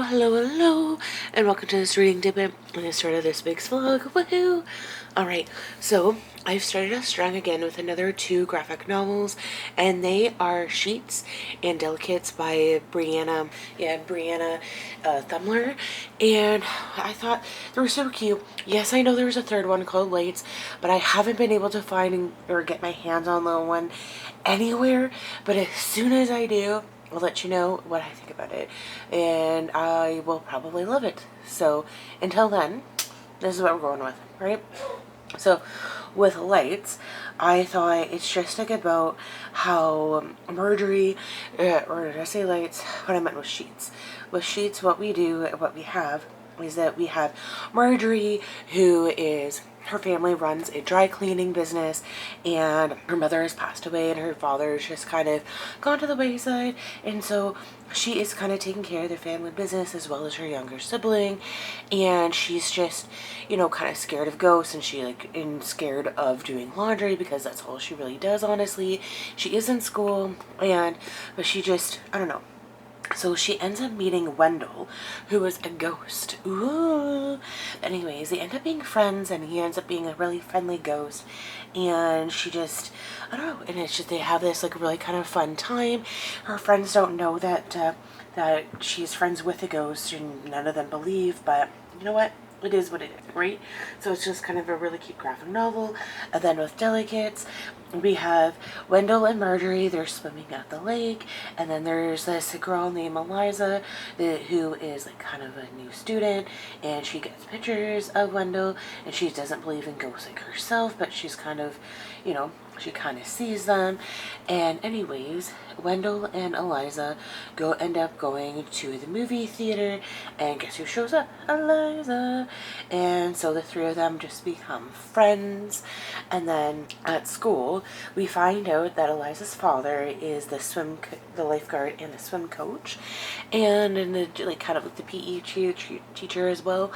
Hello, and welcome to this reading dip and the start of this week's vlog. Woohoo! Alright, so I've started a string again with another 2 graphic novels, and they are Sheets and Delicates by Brenna, Thummler, and I thought they were super cute. Yes, I know there was a third one called Lights, but I haven't been able to find or get my hands on the one anywhere, but as soon as I do, I'll let you know what I think about it, and I will probably love it. So until then, this is what we're going with, right? So with Lights, I thought it's just like about how Marjorie, or did I say Lights? What I meant was Sheets. With Sheets, what we do, what we have, is that we have Marjorie, who is, her family runs a dry cleaning business, and her mother has passed away and her father has just kind of gone to the wayside, and so she is kind of taking care of their family business as well as her younger sibling, and she's just, you know, kind of scared of ghosts, and scared of doing laundry because that's all she really does, honestly. She is in school, but she just, I don't know. So she ends up meeting Wendell, who is a ghost. Ooh. Anyways, they end up being friends, and he ends up being a really friendly ghost. And she just, I don't know, and it's just, they have this like really kind of fun time. Her friends don't know that she's friends with a ghost, and none of them believe, but you know what? It is what it is, right? So it's just kind of a really cute graphic novel. And then with Delicates, we have Wendell and Marjorie, they're swimming at the lake, and then there's this girl named Eliza who is like kind of a new student, and she gets pictures of Wendell, and she doesn't believe in ghosts like herself, but she's kind of, you know, she kind of sees them. And anyways, Wendell and Eliza end up going to the movie theater, and guess who shows up? Eliza. And so the 3 of them just become friends. And then at school, we find out that Eliza's father is the lifeguard and the swim coach, and kind of like the PE teacher as well.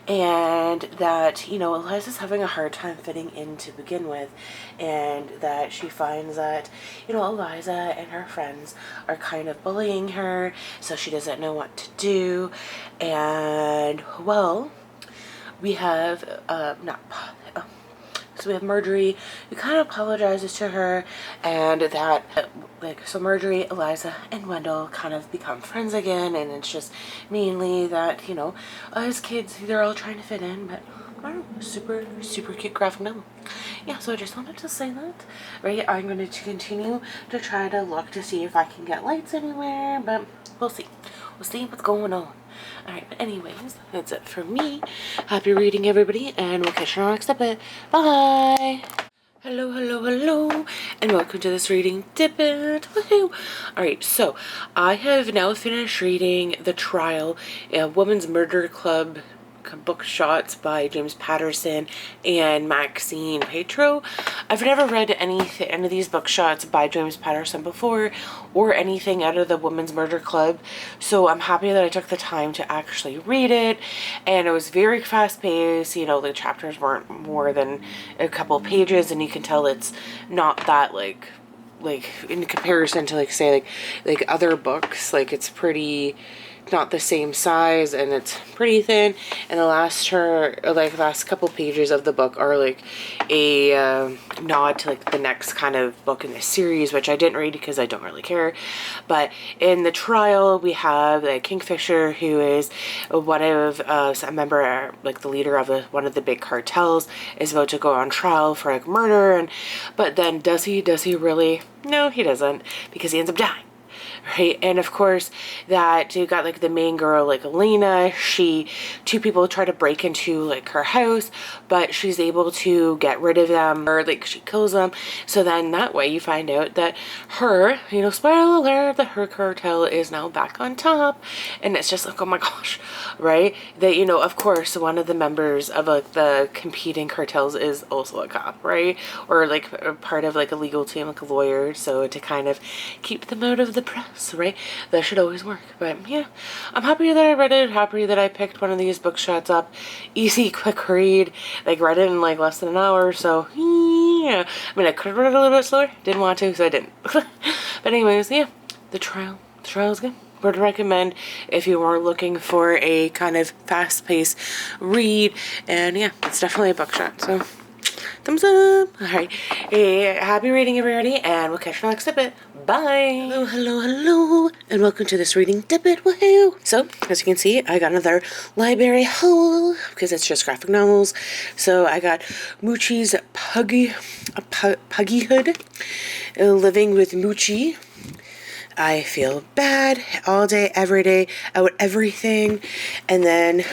And that, you know, Eliza's having a hard time fitting in to begin with, and that she finds that, you know, Eliza and her friends are kind of bullying her, so she doesn't know what to do. And well, we have so we have Marjorie, who kind of apologizes to her, and that, so Marjorie, Eliza, and Wendell kind of become friends again, and it's just mainly that, you know, as kids, they're all trying to fit in, but I don't know, super, super cute graphic novel. Yeah, so I just wanted to say that, right? I'm going to continue to try to look to see if I can get Lights anywhere, but we'll see. We'll see what's going on. Alright, but anyways, that's it for me. Happy reading, everybody, and we'll catch you on the next episode. Bye! Hello, and welcome to this reading dip-it. Woohoo! Alright, so I have now finished reading The Trial, a Women's Murder Club Bookshots by James Patterson and Maxine Paetro. I've never read any of these bookshots by James Patterson before, or anything out of the Women's Murder Club, so I'm happy that I took the time to actually read it. And it was very fast paced, you know, the chapters weren't more than a couple pages, and you can tell it's not that like in comparison to say other books, like it's pretty not the same size, and it's pretty thin, and the last couple pages of the book are like a nod to like the next kind of book in the series, which I didn't read because I don't really care. But in The Trial, we have Kingfisher, who is one of a member, like the leader of one of the big cartels, is about to go on trial for like murder, but then does he really? No, he doesn't, because he ends up dying. Right, and of course that you got like the main girl, like Elena. Two people try to break into like her house, but she's able to get rid of them, or like she kills them. So then that way you find out that her, you know, spoiler alert, that her cartel is now back on top, and it's just like, oh my gosh, right? That, you know, of course one of the members of like the competing cartels is also a cop, right? Or like a part of like a legal team, like a lawyer, so to kind of keep them out of the press. Right, that should always work. But yeah, I'm happy that I read it, happy that I picked one of these bookshots up. Easy, quick read, like read it in like less than an hour, so yeah. I mean, I could have read it a little bit slower, didn't want to, so I didn't. But anyways, yeah, the trial is good. would recommend if you are looking for a kind of fast-paced read. And yeah, it's definitely a bookshot. So thumbs up. All right. Happy reading, everybody, and we'll catch you next tidbit. Bye. Hello, hello, hello, and welcome to this reading tidbit. Woohoo! So, as you can see, I got another library haul because it's just graphic novels. So I got Mochi's Puggyhood, Living with Mochi. I feel bad all day, every day, out everything, and then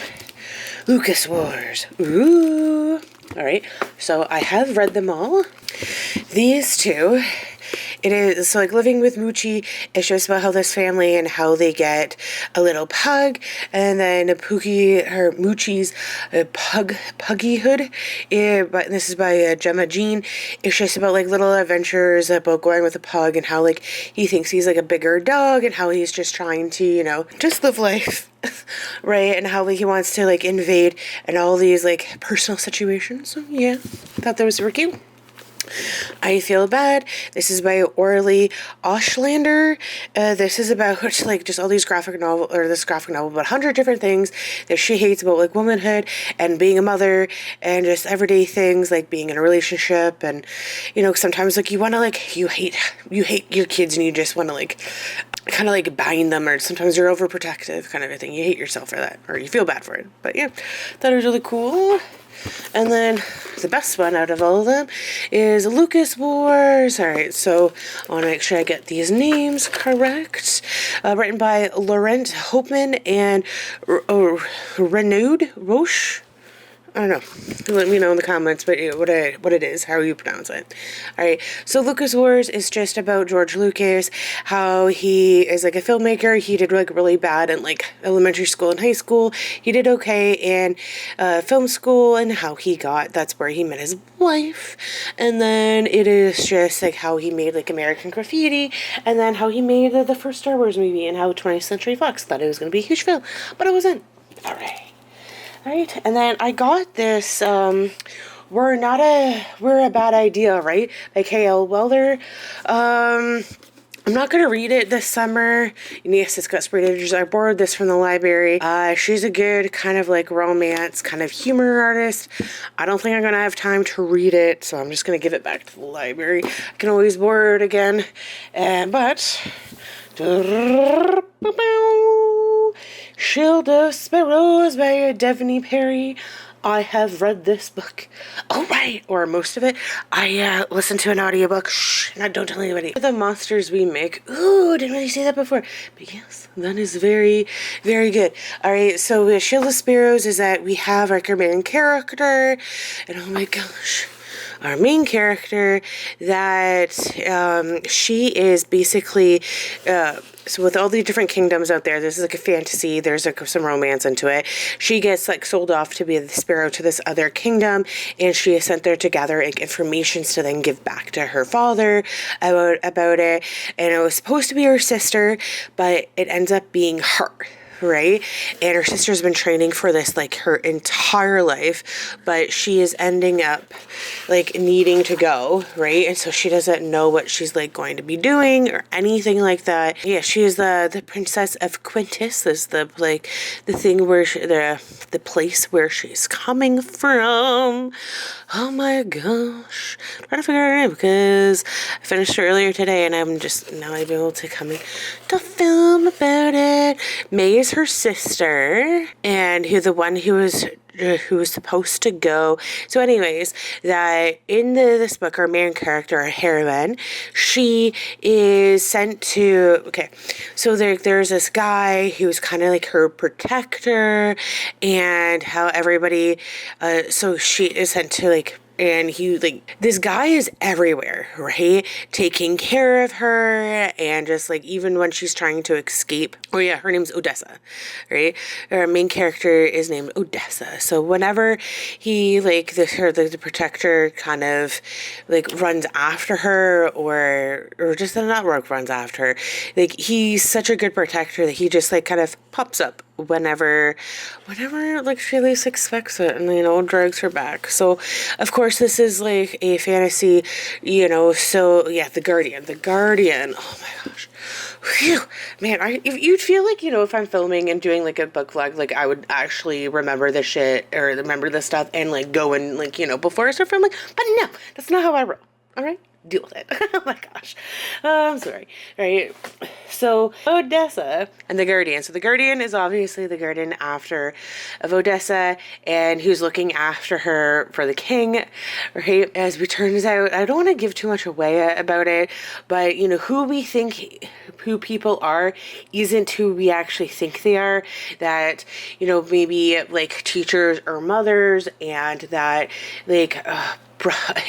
Lucas Wars. Ooh. All right, so I have read them all. These two, it is, so like Living with Mochi is just about how this family and how they get a little pug, and then Mochi's Puggyhood, but this is by Gemma Jean. It's just about like little adventures about going with a pug and how like he thinks he's like a bigger dog and how he's just trying to, you know, just live life. Right, and how he wants to like invade and all these like personal situations. So yeah, thought that was super cute. I Feel Bad. This is by Orli Auslander. This is about like just all these graphic novel, or this graphic novel about 100 different things that she hates about like womanhood and being a mother and just everyday things like being in a relationship. And you know, sometimes like you want to like you hate your kids and you just want to like kind of like bind them, or sometimes you're overprotective kind of a thing. You hate yourself for that, or you feel bad for it. But yeah, thought it was really cool. And then the best one out of all of them is Lucas Wars. All right, so I want to make sure I get these names correct. Written by Laurent, Hopman, and Renaud, Roche. I don't know. Let me know in the comments what it is, how you pronounce it. Alright, so Lucas Wars is just about George Lucas, how he is like a filmmaker. He did like really bad in like elementary school and high school. He did okay in film school, and how that's where he met his wife. And then it is just like how he made like American Graffiti, and then how he made the first Star Wars movie, and how 20th Century Fox thought it was going to be a huge film, but it wasn't. Alright. Right, and then I got this, We're a Bad Idea, right, by K.L. Welder. I'm not going to read it this summer. Yes, it's got sprayed edges. I borrowed this from the library. She's a good kind of like romance, kind of humor artist. I don't think I'm going to have time to read it, so I'm just going to give it back to the library. I can always borrow it again, Shield of Sparrows by Devney Perry. I have read this book. Oh, right. Or most of it. I listened to an audiobook. Shh, don't tell anybody. The Monsters We Make. Ooh, didn't really say that before. But yes, that is very, very good. All right, so Shield of Sparrows is that we have our main character. And oh my gosh. Our main character, that she is basically, so with all the different kingdoms out there, this is like a fantasy, there's like some romance into it. She gets like sold off to be the sparrow to this other kingdom, and she is sent there to gather like information to then give back to her father about it. And it was supposed to be her sister, but it ends up being her. Right, and her sister's been training for this like her entire life, but she is ending up like needing to go, right? And so she doesn't know what she's like going to be doing or anything like that. Yeah, she is the princess of Quintus. Is the like the thing where the place where she's coming from. Oh my gosh, I'm trying to figure out her name because I finished it earlier today, and I'm just now able to come in to film about it. May is her sister, and who was supposed to go. So anyways, that in this book, our main character, our heroine, she is sent to, okay, so there's this guy who's kind of like her protector, and how everybody, so she is sent to like, and he like, this guy is everywhere, right? Taking care of her, and just like even when she's trying to escape. Oh yeah, her name's Odessa, right? Our main character is named Odessa. So whenever he like the protector kind of like runs after her, or just not runs after her, like he's such a good protector that he just like kind of pops up whenever like she least expects it, and drags her back. So of course this is like a fantasy, so yeah, the Guardian, oh my gosh. Whew. Man, you'd feel like, if I'm filming and doing like a book vlog, like I would actually remember the shit or remember the stuff and like go and like, before I start filming. But no, that's not how I roll. All right? Deal with it. Oh my gosh. I'm sorry. Right. So Odessa and the Guardian. So the Guardian is obviously the Guardian after of Odessa, and who's looking after her for the king, right? As it turns out, I don't want to give too much away about it, but who people are isn't who we actually think they are. That, maybe like teachers or mothers, and that like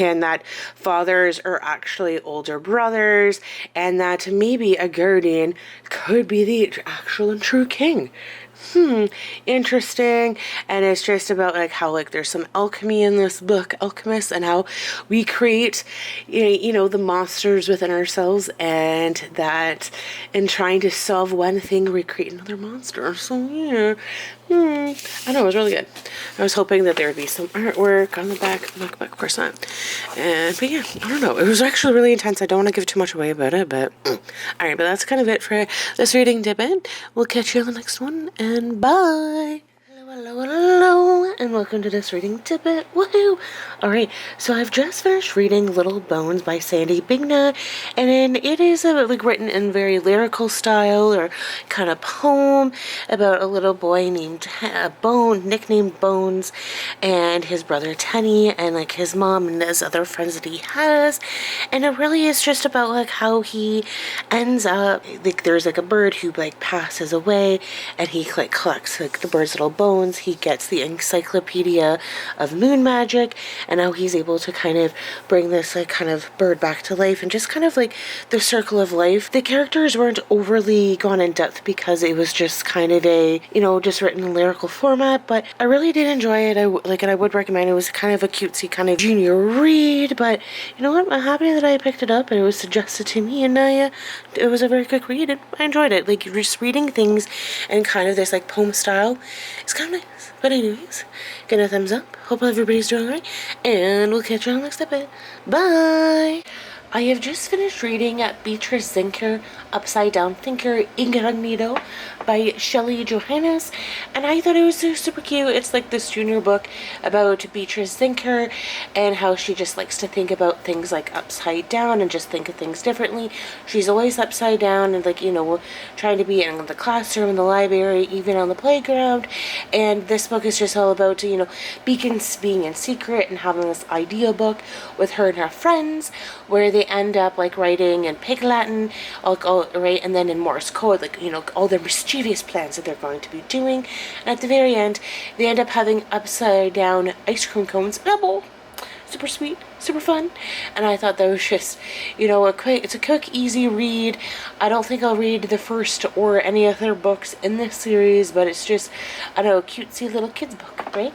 and that fathers are actually older brothers, and that maybe a Guardian could be the actual and true king. Interesting. And it's just about like how like there's some alchemy in this book, alchemists, and how we create the monsters within ourselves, and that in trying to solve one thing we create another monster. So yeah. I know, it was really good. I was hoping that there would be some artwork on the back of the book, but of course not. But yeah, I don't know. It was actually really intense. I don't want to give too much away about it, but alright, but that's kind of it for this reading debate. We'll catch you on the next one, and bye! Hello, and welcome to this reading tidbit. Woohoo! Alright, so I've just finished reading Little Bones by Sandy Bigna, and it is like written in very lyrical style, or kind of poem, about a little boy named nicknamed Bones, and his brother Tenny, and like his mom and his other friends that he has, and it really is just about like how he ends up, like there's like a bird who like passes away, and he like collects like the bird's little bones. He gets the encyclopedia of moon magic, and how he's able to kind of bring this like kind of bird back to life, and just kind of like the circle of life. The characters weren't overly gone in depth because it was just kind of a just written in lyrical format, but I really did enjoy it. And I would recommend it. Was kind of a cutesy kind of junior read, but you know what, I'm happy that I picked it up and it was suggested to me, and it was a very quick read, and I enjoyed it. Like, you're just reading things in kind of this like poem style. It's kind of nice. But anyways, give it a thumbs up. Hope everybody's doing alright, and we'll catch you on the next episode. Bye! I have just finished reading Beatrice Zinker, Upside Down Thinker, Incognito by Shelley, Johannes, and I thought it was super cute. It's like this junior book about Beatrice Zinker and how she just likes to think about things like upside down and just think of things differently. She's always upside down and like, trying to be in the classroom, in the library, even on the playground, and this book is just all about, being in secret and having this idea book with her and her friends where they end up like writing in Pig Latin, right, and then in Morse code, like all their mischievous plans that they're going to be doing, and at the very end they end up having upside down ice cream cones in a bowl. Super sweet, super fun, and I thought that was just, it's a quick, easy read. I don't think I'll read the first or any other books in this series, but it's just, a cutesy little kids book, right?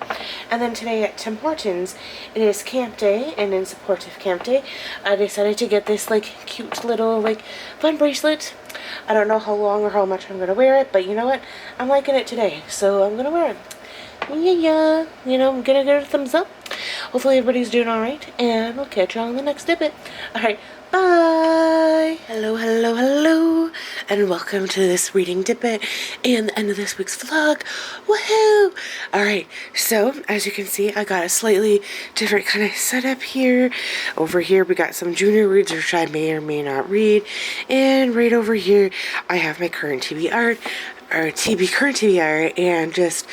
And then today at Tim Hortons, it is camp day, and in support of camp day, I decided to get this, like, cute little, like, fun bracelet. I don't know how long or how much I'm going to wear it, but you know what? I'm liking it today, so I'm going to wear it. Yeah, I'm gonna give it a thumbs up. Hopefully everybody's doing alright, and I'll catch you on the next dip. Alright, bye! Hello, and welcome to this reading dip and the end of this week's vlog. Woohoo! Alright, so, as you can see, I got a slightly different kind of setup here. Over here, we got some junior reads, which I may or may not read, and right over here, I have my current TV art. Or current TV art, and just,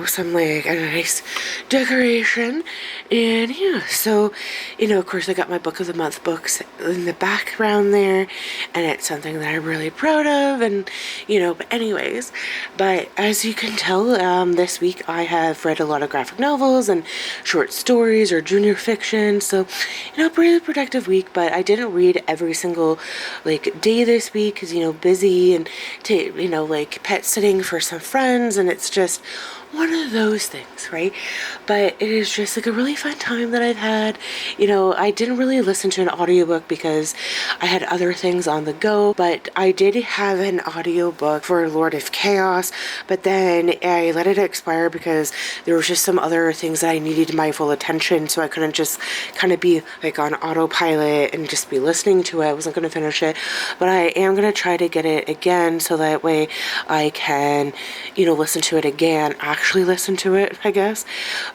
some like a nice decoration, and yeah, so, of course I got my book of the month books in the background there, and it's something that I'm really proud of, and, but anyways, but as you can tell, this week I have read a lot of graphic novels and short stories or junior fiction, so, pretty productive week, but I didn't read every single, like, day this week, because, busy, and, like, pet sitting for some friends, and it's just one of those things, right? But it is just like a really fun time that I've had. You know, I didn't really listen to an audiobook because I had other things on the go, but I did have an audiobook for Lord of Chaos, but then I let it expire because there was just some other things that I needed my full attention, so I couldn't just kind of be like on autopilot and just be listening to it. I wasn't going to finish it, but I am going to try to get it again so that way I can, you know, listen to it again, actually listen to it, I guess.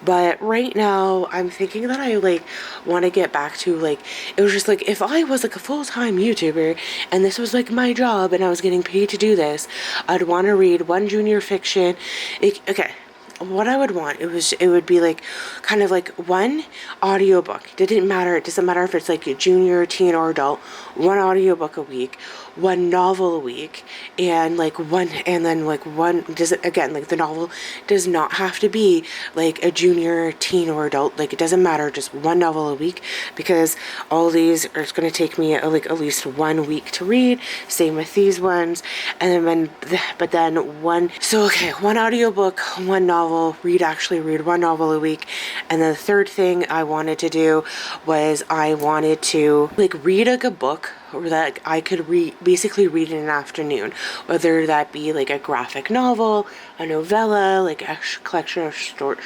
But right now I'm thinking that I like want to get back to like, it was just like if I was like a full-time YouTuber and this was like my job and I was getting paid to do this, I'd want to read one junior fiction. Okay, what I would want, it would be like kind of like one audiobook. It doesn't matter if it's like a junior, teen, or adult. One audiobook a week, one novel a week, and like one, and then like one, does it again, like the novel does not have to be like a junior, teen, or adult. Like it doesn't matter, just one novel a week, because all these are going to take me like at least 1 week to read. Same with these ones. And then but then one audiobook, one novel, actually read one novel a week. And then the third thing I wanted to do was I wanted to like read like a book or that I could basically read in an afternoon, whether that be like a graphic novel, a novella, like a collection of short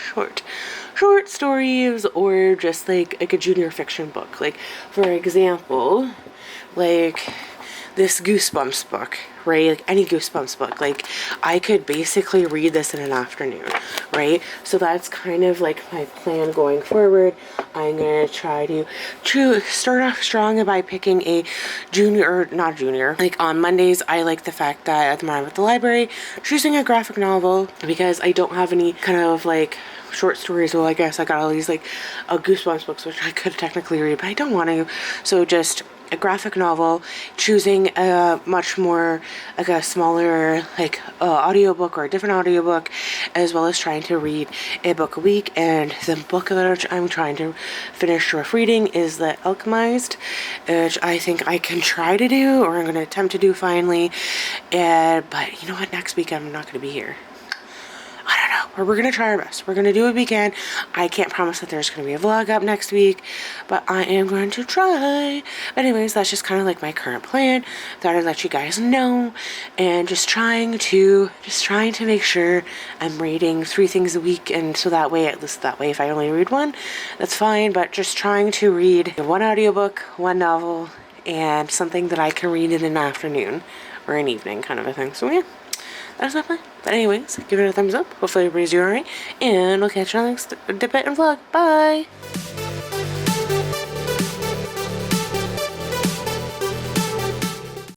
stories, or just like a junior fiction book. Like for example, like this Goosebumps book, right? Like any Goosebumps book, like I could basically read this in an afternoon, right? So that's kind of like my plan going forward. I'm gonna try to start off strong by picking a not junior. Like on Mondays, I like the fact that at the moment I'm at the library, choosing a graphic novel because I don't have any kind of like short stories. Well, I guess I got all these like Goosebumps books, which I could technically read, but I don't want to. So just a graphic novel, choosing a much more like a smaller like audiobook or a different audiobook, as well as trying to read a book a week. And the book that I'm trying to finish rough reading is The Alchemist, which I think I can try to do, or I'm going to attempt to do finally. But you know what, next week I'm not going to be here. I don't know, but we're going to try our best. We're going to do what we can. I can't promise that there's going to be a vlog up next week, but I am going to try. But anyways, that's just kind of like my current plan. Thought I'd let you guys know, and just trying to make sure I'm reading 3 things a week, and so that way, at least that way, if I only read one, that's fine, but just trying to read one audiobook, one novel, and something that I can read in an afternoon or an evening kind of a thing. So yeah, that's my plan. But anyways, give it a thumbs up. Hopefully everybody's doing alright. And we'll catch you on the next dip and vlog. Bye!